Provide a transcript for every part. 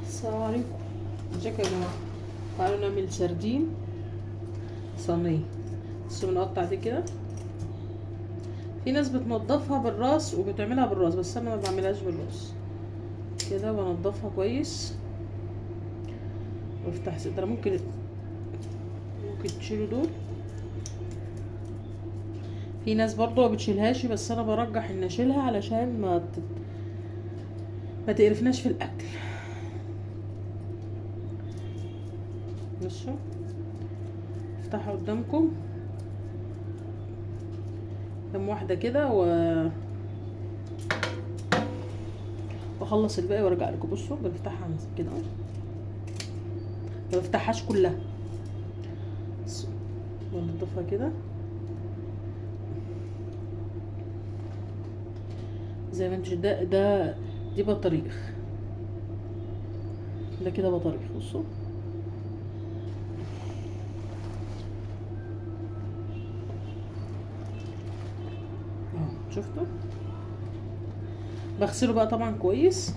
السلام عليكم. ازيكم يا جماعه؟ تعالوا نعمل سردين صينيه. بس بنقطع دي كده. في ناس بتنضفها بالراس وبتعملها بالراس، بس انا ما بعملهاش بالراس. كده بنضفها كويس وافتح صدرها. ممكن تشيلوا دول. في ناس برضو ما بتشيلهاش، بس انا برجح ان اشيلها علشان ما تقرفناش في الاكل. بصوا، افتحها قدامكم كام واحده كده واخلص الباقي وارجع لكم. بصوا بنفتحها كده اهو، ما بفتحهاش كلها، بنضفها كده زي ما انت. دي بطاريخ. ده كده بطاريخ. بصوا اهو، شفتوا؟ بغسله بقى طبعا كويس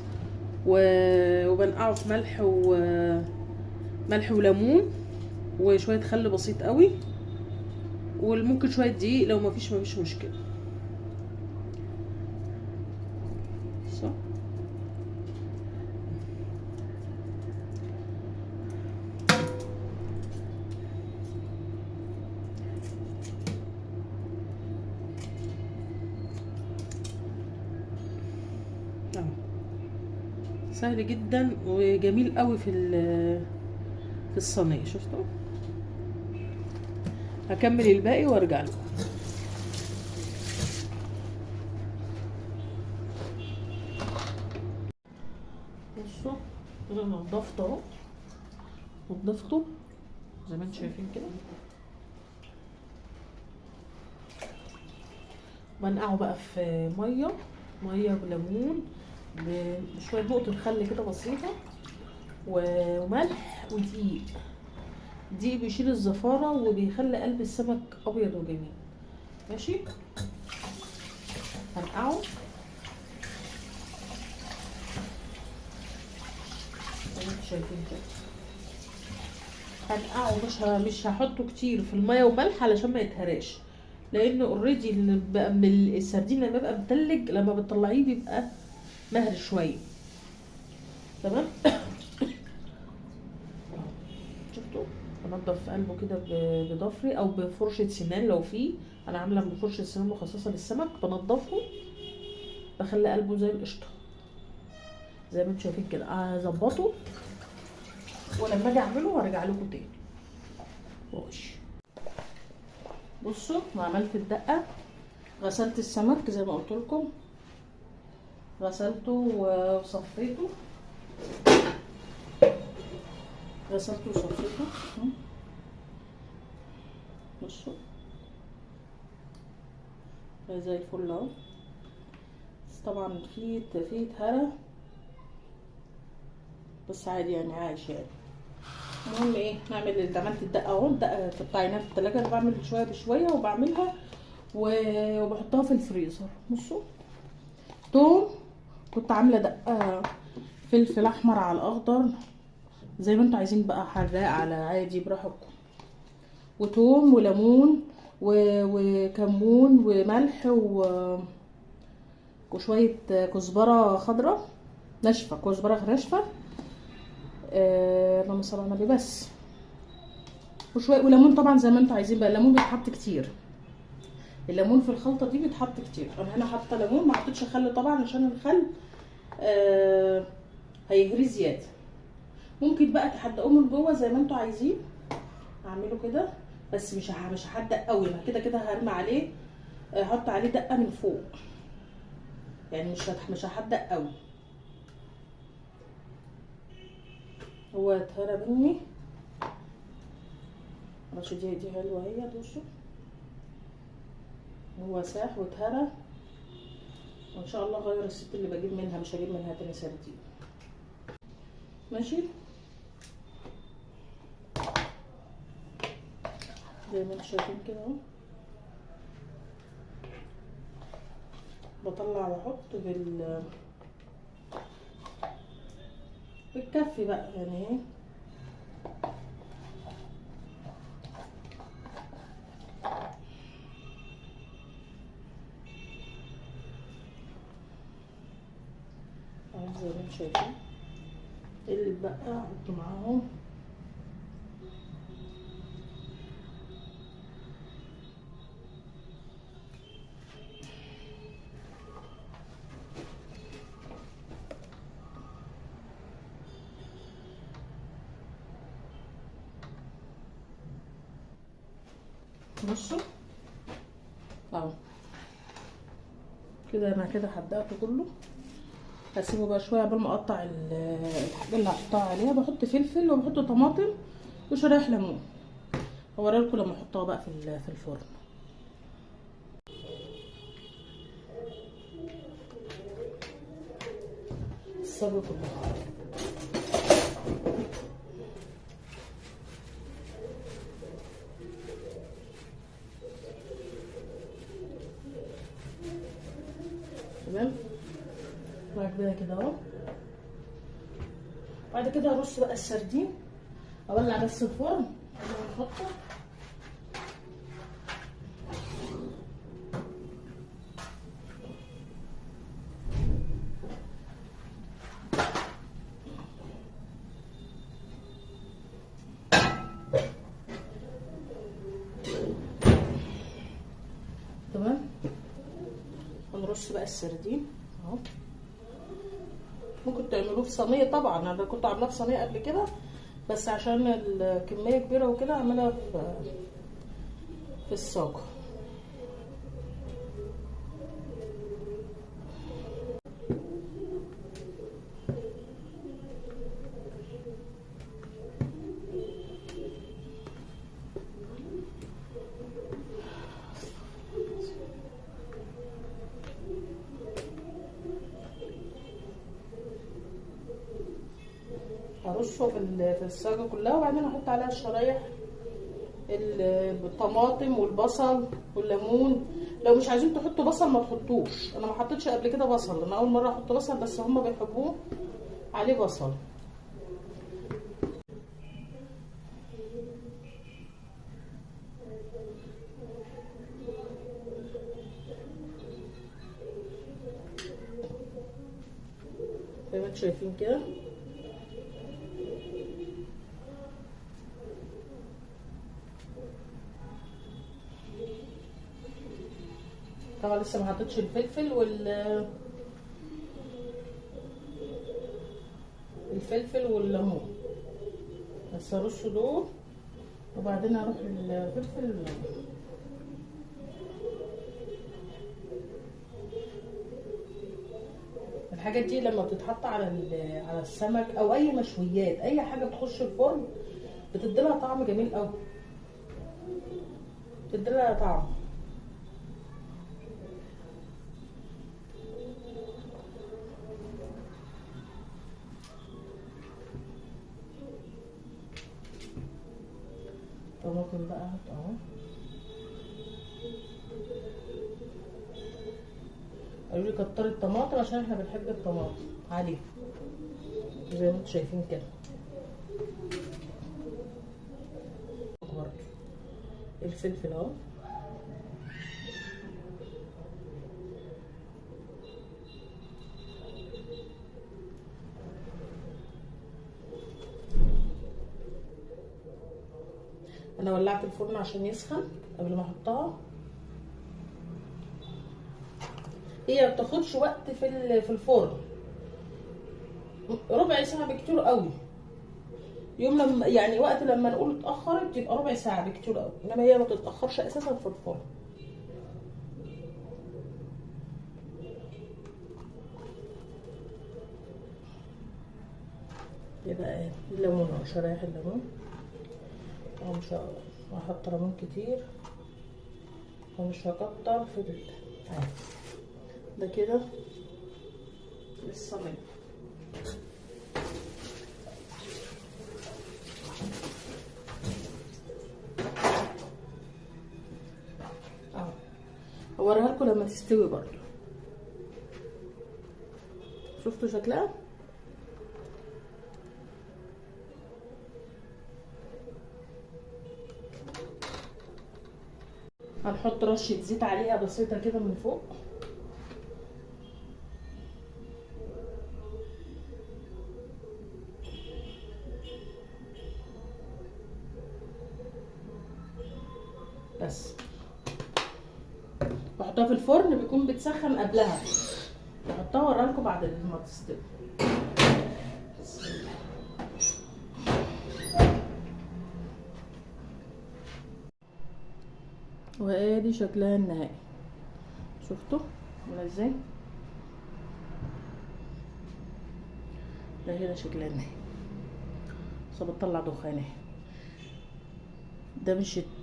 وبنقعه في ملح وليمون وشويه خل بسيط قوي، وممكن شويه دقيق. لو مفيش مشكله. صح. اهو سهل جدا وجميل قوي في الصينيه. شفتوا؟ هكمل الباقي وارجع لكم. بصوا انا نضفت اهو، نضفته زي ما انتم شايفين كده. بنقعه بقى في ميه بليمون بشويه نقطه خل كده بسيطه وملح ودقيق. دقيق بيشيل الزفاره وبيخلي قلب السمك ابيض وجميل. ماشي. هنقعه زي ما انتم شايفين كده. هنقعه، مش هحطه كتير في الميه وملح علشان ما يتهراش، لان اوريدي السردين لما بيبقى متلج لما بتطلعيه بيبقى مهري شويه. تمام. شفتوا؟ بنضف قلبه كده بضفري او بفرشه سنان لو في. انا عامله بفرشه سنان مخصصه للسمك. بنضفه، بخلي قلبه زي القشطه زي ما انتم شايفين كده. اظبطه ولما اجي اعمله هرجع لكم تاني. واش بصوا، انا عملت الدقه. غسلت السمك زي ما قلت لكم، غسلته وصفيته. غسلته وصفيته. بصوا زي الفل اهو. بس طبعا في اتهرى، بس عادي يعني، عايش يعني. المهم ايه، عملت الدقه اهو. الدقه بتاعينها في التلاجة. انا بعمل شويه بشويه وبعملها وبحطها في الفريزر. بصوا، توم. كنت عامله دقه فلفل احمر على الاخضر زي ما انتوا عايزين بقى، حراق على عادي براحتكم. وتوم وليمون وكمون وملح وشويه كزبره خضراء ناشفه، كزبره ناشفه. اللهم صل على النبي. بس وشويه وليمون طبعا زي ما انتوا عايزين بقى. الليمون بيتحط كتير. الليمون في الخلطه دي بيتحط كتير. انا هنا حاطه ليمون، ما حطيتش خل طبعا عشان الخل هيهري زياده. ممكن بقى تحدقوه من جوه زي ما انتوا عايزين. اعمله كده، بس مش هحدق قوي. ما كده كده هرمي عليه، احط عليه دقه من فوق يعني. مش هحدق قوي. هو اتهرى مني. ماشي. دي حلوه اهي. بصوا هو ساح واتهرى، وان شاء الله غير الست اللي بجيب منها، مش هجيب منها تاني سردين. ماشي. زي ما انتم شايفين كده اهو. بطلع واحط بتكفي بقى يعني ايه. اهو زي ما انتم شايفين. اللي بقى احط معاهم بصوا اهو كده. انا كده حدقته كله. هسيبه بقى شويه قبل ما اقطع الحاجه اللي هحطها عليها. بحط فلفل وبحط طماطم وشرايح ليمون. هوريلكم لما احطها بقى في الفرن. الصبر كله تمام. بعد كده اهو. بعد كده ارص بقى السردين. اولع بس الفرن ونحطه. تمام. ونرص بقى السردين اهو. ممكن تعملوه في صينيه. طبعا انا كنت عاملاه في صينيه قبل كده، بس عشان الكميه كبيره وكده اعملها في الصاج. هرشه في الصاجه كلها، وبعدين احط عليها الشرايح الطماطم والبصل والليمون. لو مش عايزين تحطوا بصل ما تحطوش. انا ما حطيتش قبل كده بصل، انا اول مره احط بصل، بس هما بيحبوه عليه بصل. زي ما انتم شايفين كده. طبعا لسه ما حطيتش الفلفل والليمون، بس ارص دول وبعدين اروح للفلفل والليمون. الحاجات دي لما بتتحط على السمك او اي مشويات، اي حاجه بتخش الفرن بتديلها طعم جميل قوي، بتديلها طعم. طماطم بقى اهو. قالوا لي كتري الطماطم عشان احنا بنحب الطماطم عليه، زي ما انتم شايفين كده. برضه الفلفل اهو. انا ولعت الفرن عشان يسخن قبل ما احطها. هي ما بتاخدش وقت في الفرن، ربع ساعه بكتير قوي. يوم لما يعني وقت لما نقول اتاخرت يبقى ربع ساعه بكتير قوي، انما هي ما تتاخرش اساسا في الفرن. يبقى الليمون اهو، شرايح الليمون اهو. مش هحط ليمون كتير ومش هكتر في ده كده للصينيه. اهو هوريها لكم لما تستوي برضو. شفتوا شكلها؟ هنحط رشه زيت عليها بسيطه كده من فوق. بس بحطها في الفرن، بيكون بتسخن قبلها. بحطها واوريلكم بعد ما تستوي. وادي شكلها النهائي، شفتوا عامله ازاي؟ ده كده شكلها النهائي. بس بتطلع دخان اهي. ده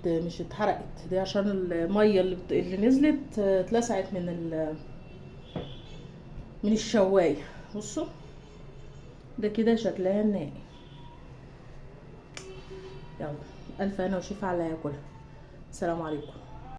مش اتحرقت، دي عشان الميه اللي نزلت اتلسعت من الشوايه. بصوا ده كده شكلها النهائي. يلا الف هنا وشفا على ياكلها. السلام عليكم.